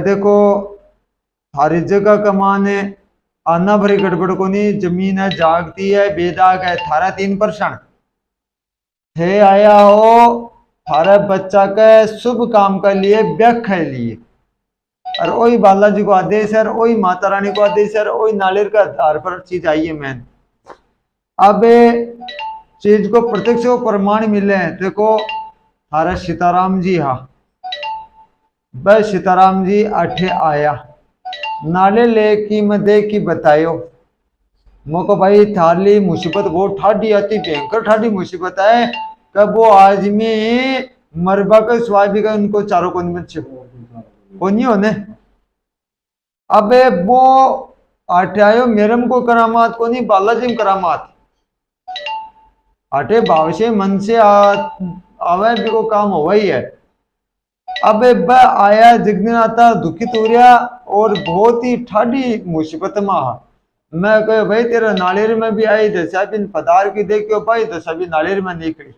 देखो थारी जगह का माने आना भरी गड़बड़ को नहीं, जमीन है जागती है बेदाग है, थारा 3% थे आया हो थारे बच्चा के शुभ काम के लिए ब्याह के लिए, और वही बालाजी को आदेश है, वही माता रानी को आदेश है, वही नालियर का आधार पर चीज आई है। मैन अब चीज को प्रत्यक्ष को प्रमाण मिले हैं। देखो थारा सीताराम जी, हाँ बस सीताराम जी अठे आया नाले ले की मैं देख की बतायो मोको भाई थाली मुसीबत बहुत ठाडी आती, भयंकर ठाडी मुसीबत है। कब वो आदमी मरबा का स्वाभाविक उनको चारों को बच्चे को नहीं होने। अबे वो आटे आयो मेरम को करामात को नहीं, बालाजी में करामात आटे भाव से मन से आवे भी को काम हो ही है। अब आया जगन्नाथा दुखित हो रहा और बहुत ही ठाडी मुसीबत में। मैं कहे भाई तेरा नालेर में भी आई दशा भी पदार की देखियो भाई, दशा भी नालेर में निकली।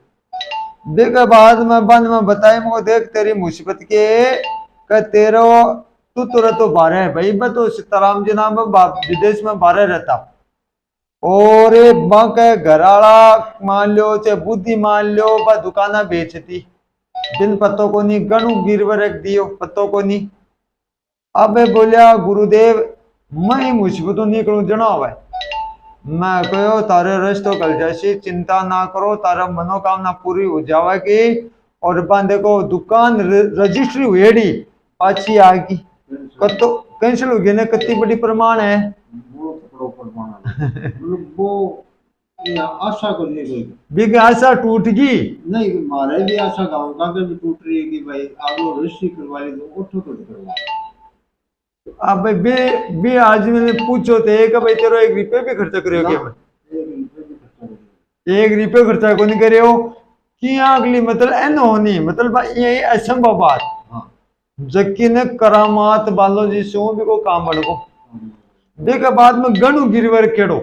देख बाद में बंद में बताए मुझे देख तेरी मुसीबत के तेरो तू तुरंत तो बारह है भाई, मैं तो सीताराम जी नाम विदेश में बारह रहता और के घराला मान लो चाहे बुद्धि मान लो बा दुकाना बेचती दिन पत्तों को नहीं गणु गिरवर रख दियो पत्तों को नहीं। अब बोलिया गुरुदेव मैं मुसीबतों निकलू जना हुआ मैं कहो तारे रस्तो कल जैसी चिंता ना करो, तारा मनोकामना पूरी हो जाएगी। और देखो दुकान रजिस्ट्री हुई पाची आ गई कतो कैंसिल हो गई ना, कितनी बड़ी प्रमाण है वो आशा को नहीं बिग आशा टूट गई नहीं, हमारे भी आशा गांव का भी टूट रही है कि भाई आप लोग रजिस्ट्री करवा ली तो उठो तो करवा। अब बे आज मैंने पूछो थे कि भाई तेरो 1 रुपये भी खर्चा करियो क्या? 1 रुपये खर्चा को नहीं करे हो कि अगली मतलब एन होनी मतलब ये असंभव बात। हाँ। जबकि ने करामात बालो जी सो भी को काम बड़ को देखा बाद में गणु गिरवर केड़ो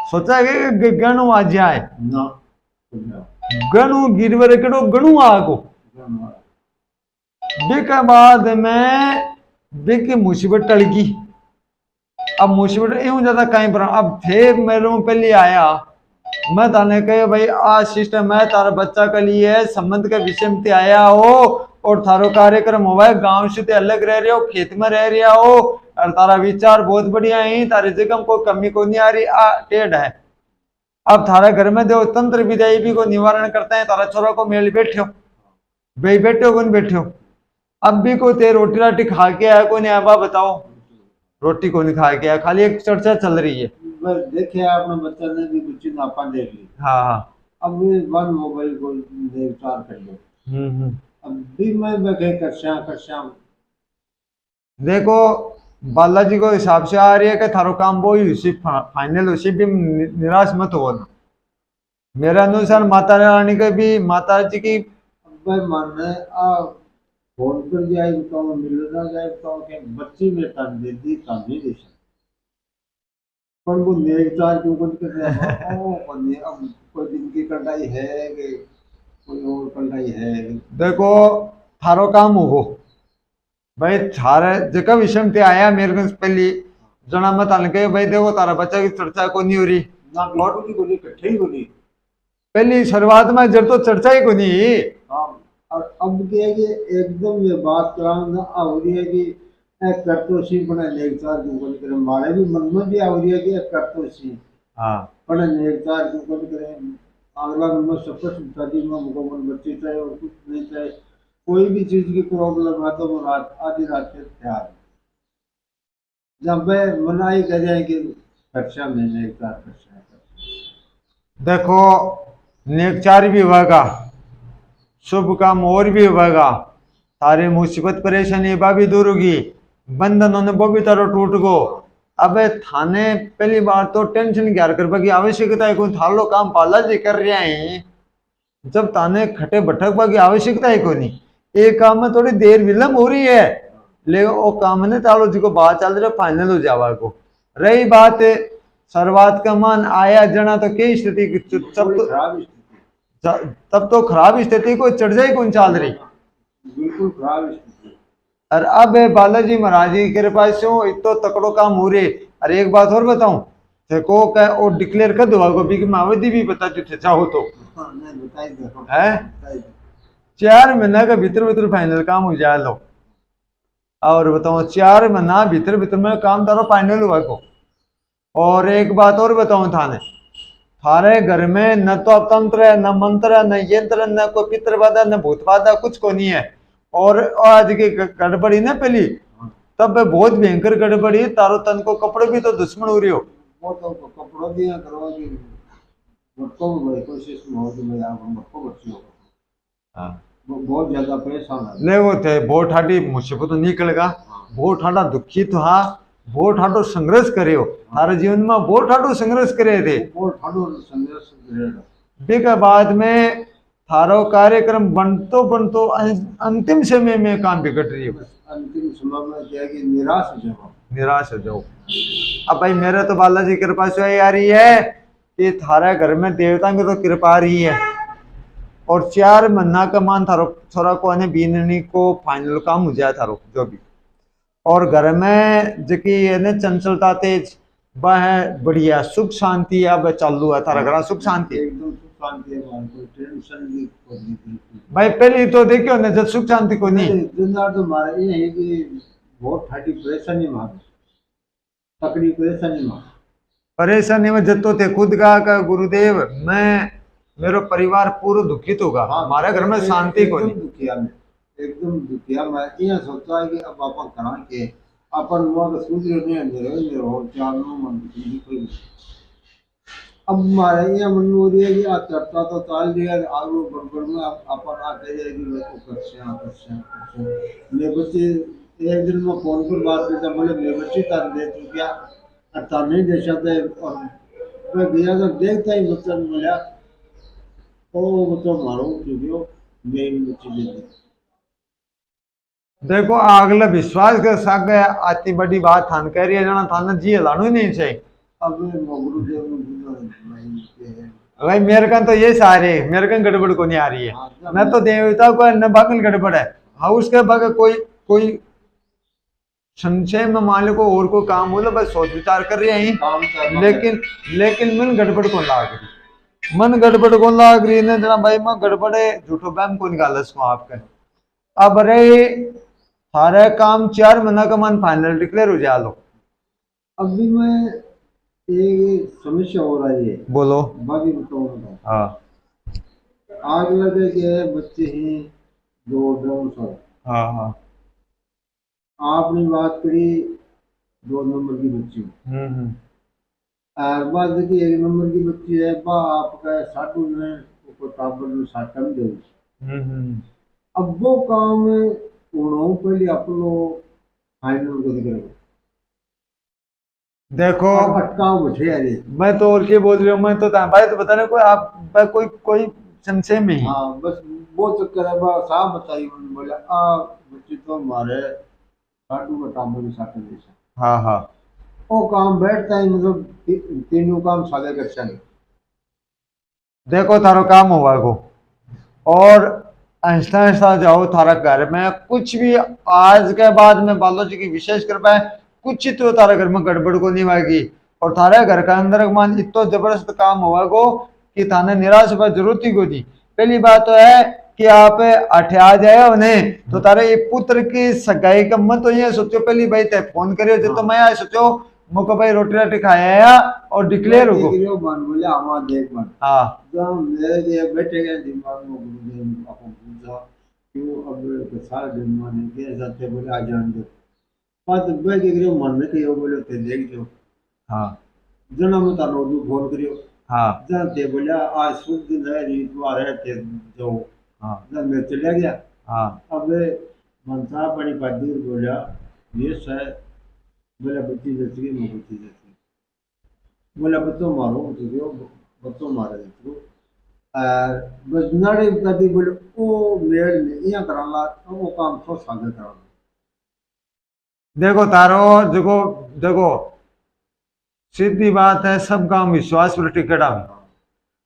सोचा कि गणु आ जाए ना, गणु गिरवर केड़ो गणु आगो देखा बाद में देखिए मुसीबत टल गई। अब मुसीबत यूं ज्यादा कहीं पर अब थे मेरे में पहले आया मैं ताने कहे भाई आ सिस्टम है तारा बच्चा के लिए संबंध के विषय में आया हो और थारो कार्यक्रम हुआ है गांव से अलग रह रहे हो खेत में रह रहा हो और तारा विचार बहुत बढ़िया है, तारे जगह को कमी को नहीं आ रही टेढ़ है। अब थारा घर में दो तंत्र विदाई भी को निवारण करते हैं, तारा छोरा को मेल बैठे हो भाई बैठे हो कौन बैठे हो अब भी को ते रोटी राटी खा के आया को नहीं आया बताओ, रोटी को नहीं खा के आया खाली एक चर्चा चल रही है। देखे आपने बच्चा ने भी कुछ नापा देख ली। हाँ हाँ अब वन मोबाइल को देख चार कर लो अब भी मैं बैठे कर देखो बालाजी को हिसाब से आ रही है कि थारो काम वो ही उसी फाइनल उसी भी निराश मत हो ना। मेरे अनुसार माता रानी के भी माता जी की मन फोन पर जाए बताओ मिलना जाए बताओ कि बच्ची में तन दे दी तन नहीं दे सकते पर वो नेक चार क्यों कर रहे ओ अब कोई दिन की कटाई है कि कोई और कटाई है। देखो थारो काम हो भाई थारे जगह विषम ते आया मेरे को पहली जना मत के भाई देखो तारा बच्चा की चर्चा को नहीं हो रही ना लौट की बोली इकट्ठे ही बोली पहली शुरुआत में जब तो चर्चा ही को नहीं। हाँ और अब क्या है कि एकदम ये बात कराना हो रही है कि एक करतोषी बने नेकचार क्यों बोल करें हमारे भी मन में भी आ रही है कि एक करतोषी हाँ बने नेकचार क्यों बोल करें अगला नंबर सब शादी में मुकम्मल बच्चे चाहे और कुछ नहीं चाहे कोई भी चीज की प्रॉब्लम है तो वो रात आधी रात से तैयार जब मनाई कर जाए कि खर्चा में नेकचार खर्चा देखो नेकचार भी होगा शुभ काम और भी होगा सारे मुसीबत परेशानी बा भी दूर होगी बंधनों ने वो भी तारो टूट गो। अब थाने पहली बार तो टेंशन क्या कर की आवश्यकता है कोई थालो काम पाला जी कर रहे हैं जब ताने खटे भटक की आवश्यकता है कोई नहीं एक काम में थोड़ी देर विलंब हो रही है लेकिन वो काम ने तालो जी को बात चल रहा फाइनल हो जावा को। रही बात शुरुआत का मन आया जना तो कई स्थिति तब तो खराब स्थिति को चढ़ जाए कौन चाल रही बिल्कुल खराब स्थिति और अब बालाजी महाराज जी के पास इतो तकड़ो काम हो रे। अरे एक बात और बताऊं देखो क्या और डिक्लेयर कर दो को भी मावधी भी बता तुझे चाहो तो हाँ, नहीं बताई दो, है बताई दो। 4 महीना का भीतर भीतर फाइनल काम हो जाए लो। और बताओ 4 महीना भीतर भीतर में काम तारो फाइनल हुआ को। और एक बात और बताऊं थाने थारे घर में न तो तंत्र है न मंत्र है न यंत्र न कोई पितर बाधा न भूत बाधा कुछ को नहीं है। और आज की गड़बड़ी ना पहली तब बहुत भयंकर गड़बड़ी तारो तन को कपड़े भी तो दुश्मन हो रही हो। वो तो कपड़ों दिया करो कि मुझको भी कोशिश में हो कि मैं आप मुझको बच्ची हो। हाँ वो बहुत ज्यादा परेशान है। ले वो थे बहुत ठाडी मुसीबत तो निकलेगा बहुत ठाडा दुखी तो हाँ बहुत ठाडो संघर्ष करे हो थारे जीवन में बहुत ठाडो संघर्ष करे थे। बहुत ठाडो संघर्ष करेगा। के बाद में थारो कार्यक्रम बनतो अंतिम समय में काम बिगड़ रही हो। अंतिम समय में क्या कि निराश हो जाओ। निराश हो जाओ। अब भाई मेरे तो बालाजी की कृपा से आ रही है कि थारे घर में देवता की तो कृपा आ रही है। और 4 महीना का मान थारो छोरा को आने बीननी को फाइनल काम हो जाए थारो जो भी। और घर में जकी ने चंचलता तेज वह है बढ़िया सुख शांति अब चालू है थारा घर सुख शांति एकदम सुख शांति है मान कोई टेंशन नहीं कोई नहीं। भाई पहले तो देखियो ना जब सुख शांति को नहीं दुनिया तो मारे ये है कि बहुत ठाडी परेशानी मार तकड़ी परेशानी मार परेशानी में जतो थे खुद का गुरुदेव मैं मेरो परिवार पूरा दुखित होगा। हाँ, हमारे घर में शांति को नहीं दुखिया में एकदम दुखिया मैं ये सोचता है कि अब अपन करा के अपन वो तो सूझ नहीं अंदर हो चारों मन की कोई अब हमारे ये मन हो रही है कि आज चर्चा तो चाल रही है आगे बड़बड़ में अपन आ कह जाएगी मैं तो करसे मेरे बच्चे एक दिन में फोन पर बात करता बोले मेरे बच्चे तार दे तू क्या तार नहीं दे सकते और मैं गया तो देखता ही बच्चा मिला ओ बच्चा मारो क्योंकि मेरी बच्ची दे दी। देखो अगला विश्वास कर सक आती बड़ी बात थान कह रही है जना थाना जी हलानो ही नहीं चाहिए। अब गुरुदेव ने भाई मेरे का तो ये सारे मेरे का गड़बड़ को नहीं आ रही है मैं तो देवता को न बागल गड़बड़ है। हाँ उसके बाद कोई संशय में मान लो को और कोई काम हो तो बस सोच विचार कर रहे हैं लेकिन मन गड़बड़ को लाग रही मन गड़बड़ को लाग रही ने जना भाई मैं गड़बड़े झूठो बैम को निकाल इसको आपका। अब रहे सारे काम 4 महीना का मन फाइनल डिक्लेयर हो जा लो। अभी मैं एक समस्या हो रही है बोलो बाकी बताऊँ हाँ आग लगे के बच्चे हैं 2 साल हाँ हाँ आपने बात करी 2 नंबर की बच्ची और बात की 1 नंबर की बच्ची है बा आपका साधु में ऊपर टाबर में साटा में दे अब वो काम उन्होंने पहले अपनो फाइनल को दिख रहा देखो अटकाव बैठे यार मैं तो और क्या बोल रही हूँ मैं तो भाई तो बताने कोई आप भाई कोई संशय में ही हाँ बस वो चक्कर है बा साहब बताइए उन्होंने बोला आ बच्चे तो हमारे साधु का टाबर में साटा जैसा हाँ हाँ वो काम बैठता है मतलब तीनों काम सादे कक्षा नहीं। देखो थारो काम होगा को और आहिस्ता आहिस्ता जाओ थारा घर में कुछ भी आज के बाद में बालाजी की विशेष कृपा है कुछ तो तारा घर में गड़बड़ को नहीं आएगी। और थारे घर का अंदर मान इतो जबरदस्त काम होगा को कि थाने निराश होगा जरूरत ही को दी। पहली बात तो है कि आप अठे आ जाए उन्हें तो तारे ये पुत्र की सगाई का मत तो ये सोचो पहली भाई ते फोन करियो जो तो मैं आए सोचो मुको भाई रोटी राटी खाया और डिक्लेयर हो मन बोले आवा देख मन हाँ जब मेरे ये बैठे गए दिमाग में गुरुदेव आपको पूछा क्यों अब के सारे दिन माने के जाते बोले आ जान दो बात बैठ के मन में कहियो बोले ते देख जो हाँ जन्म तारो दू फोन करियो हाँ जाते बोले आज शुभ दिन है रीतवार है ते जो हाँ जब मैं चला गया हाँ अब मनसा बड़ी बहादुर बोला ये है बोला बच्ची जैसी मैं बच्ची जैसी बोला बच्चों मारो बच्चों मारे देखो बस नाड़े कदी बोले ओ मेड़ में यहाँ कराला वो काम तो सागर कराला। देखो तारो देखो देखो सीधी बात है सब काम विश्वास पर टिकटा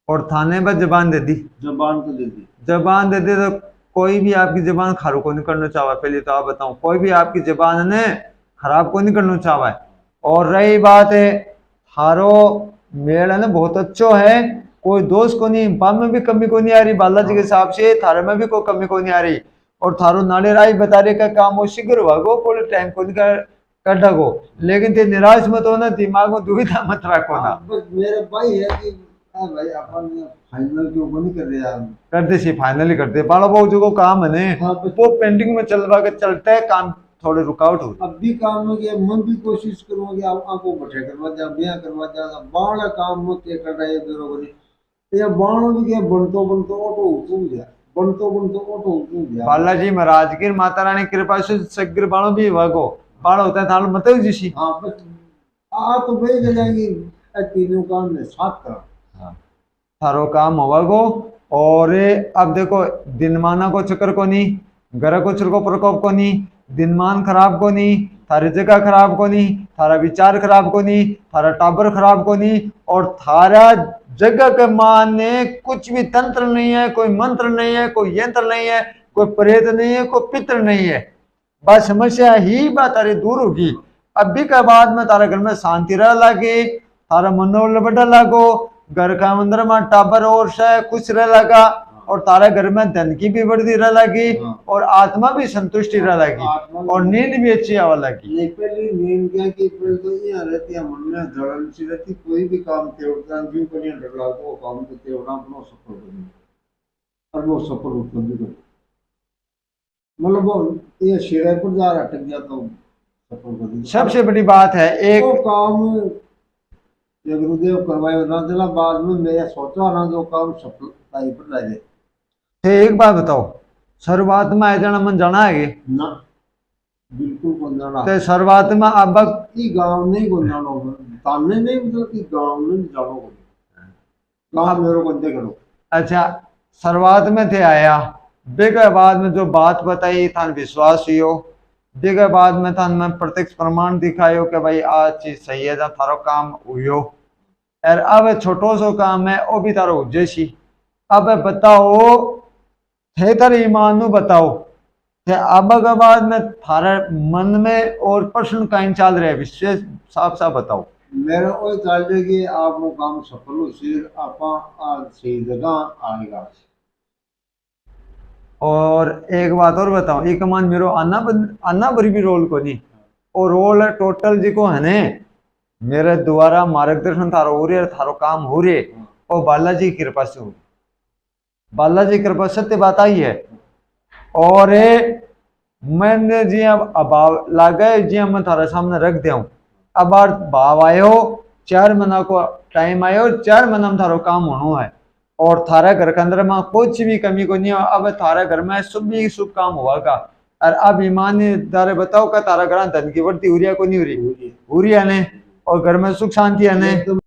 और थाने पर जबान दे दी जबान तो दे दी तो कोई भी आपकी जबान खराब को नहीं करना चाहवा, पहले तो आप बताऊं, कोई भी आपकी जबान ने खराब को नहीं करना चाहवा है। और रही बात है थारो मेल है ना बहुत अच्छो है, कोई दोष को नहीं, पाम में भी कमी को नहीं आ रही, बालाजी के हिसाब से थारे में भी कोई कमी को नहीं आ रही। और थारो नाले राय बता रहे का काम हो शीघ्र भागो, कोई टाइम को नहीं कर ढगो, लेकिन ते निराश मत हो ना, दिमाग में दुविधा मत रखो ना। बस मेरे भाई है कि भाई अपन फाइनल के ऊपर नहीं कर रहे यार, करते सी फाइनली करते बाला बहु जो काम है ने हाँ, बस वो पेंडिंग में चलवा के चलता है, काम थोड़े रुकावट हो। अब भी काम में गया, मैं भी कोशिश करूंगी आप आपको बठे करवा जा, ब्याह करवा जा, बाड़ा काम में के कर रहे बेरोगरी, या बाणो भी क्या बनतो बनतो ऑटो उठूं जा, बनतो बनतो ऑटो उठूं जा। बालाजी महाराज की माता रानी कृपा से सग्र बाणो भी वागो बाण होता है थाल मत जिसी। हाँ बस आ तो भाई ले जाएंगे तीनों काम में साथ करा। हाँ। थारो काम होवागो। और अब देखो दिनमाना को चक्कर को नहीं, घर को चक्कर को प्रकोप को नहीं, दिनमान खराब को नहीं, थारी जगह खराब को नहीं, थारा विचार खराब को नहीं, थारा टाबर खराब को नहीं, और थारा जगह के माने कुछ भी तंत्र नहीं है, कोई मंत्र नहीं है, कोई यंत्र नहीं है, कोई प्रेत नहीं है, कोई पित्र नहीं है। बस समस्या ही बात तारी दूर होगी। अभी के बाद में तारा घर में शांति रह लगे, तारा मनोबल बढ़ा लगो, घर का अंदर में टाबर और से खुश रह लगा, और तारा घर में धन की भी वृद्धि रह लगी, और आत्मा भी संतुष्टि रह लगी, और नींद भी अच्छी आवा लगी। ये पहली नींद क्या कि पहले तो ये रहती है मन में जलन सी रहती, कोई भी काम तेवड़ा जीव बढ़िया डर वो काम तो तेवड़ा अपना सफल बने, और वो सफल उत्पन्न भी करे, मतलब वो ये शिरा पर जा रहा अटक जाता हूँ सफल बने। सबसे बड़ी बात है एक वो काम ये गुरुदेव करवाए ना दिला, बाद में मैं सोचा ना जो काम सफलता ही पर लगे। तो एक बात बताओ, शुरुआत में आए जाना मन जाना है ना बिल्कुल कौन जाना, तो शुरुआत में अब ई गांव नहीं कौन जाना होगा, ताने नहीं मतलब कि गांव में जानो को, गांव मेरे को दे करो। अच्छा शुरुआत में थे आया, बेके बाद में जो बात बताई थान विश्वास हुई, बेके बाद में थान में प्रत्यक्ष प्रमाण दिखायो कि भाई आज चीज सही है, जब थारो काम हुयो, और अब छोटो सो काम है वो भी तारो उद्देश्य। अब बताओ थे तारे ईमान नु बताओ थे अब के बाद में थारे मन में और प्रश्न कहीं चल रहे विशेष साफ साफ बताओ। मेरा वो चल रही कि आप वो काम सफल हो सिर आपा सही जगह आएगा। और एक बात और बताओ, एक मान मेरो अन्ना भरी भी रोल को नहीं, और रोल है टोटल जी को है ने मेरे द्वारा मार्गदर्शन थारो हो रहे, थारो काम हो रहे, और बालाजी की कृपा से हो, बालाजी की कृपा सत्य बात आई है। और मैंने जी अभाव लागे जी मैं थारे सामने रख दिया, अब भाव आयो 4 महीना को टाइम आयो, 4 महीना में थारो काम होना है, और थारा घर के अंदर में कुछ भी कमी को नहीं हो। अब थारा घर में शुभ ही शुभ काम होगा। और अब ईमानदार बताओ का तारा घर धन की वृद्धि हो रही है को नहीं हो रही, हो रही है ने, और घर में सुख शांति है ने, एकदम